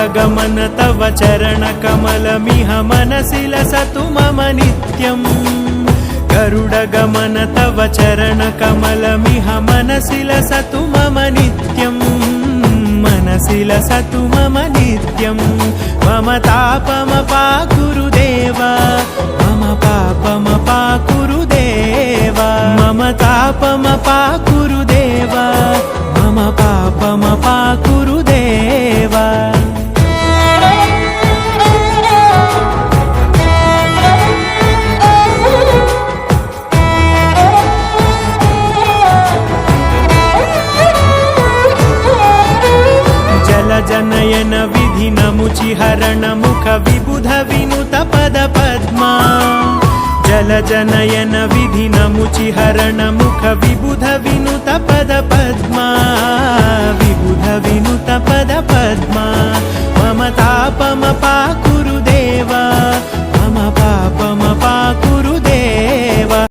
गरुडगमन तव चरणकमलमिह मनसि लसतु मम नित्यम् गरुडगमन तव चरणकमलमिह मनसि लसतु मम नित्यम् मनसि लसतु मम नित्यम् मम तापमपाकुरु देव मम पापमपाकुरु देव मम तापमपाकुरु देव मम पापमपाकुरु देव जनयन विधि नमुचिहरण मुख विबुध विनुत पद पद्मा जल जनयन विधि नमुचिहरण मुख विबुध विनुत पद पद्मा विबुध विनुत पद पद्मा मम तापमपाकुरु देवा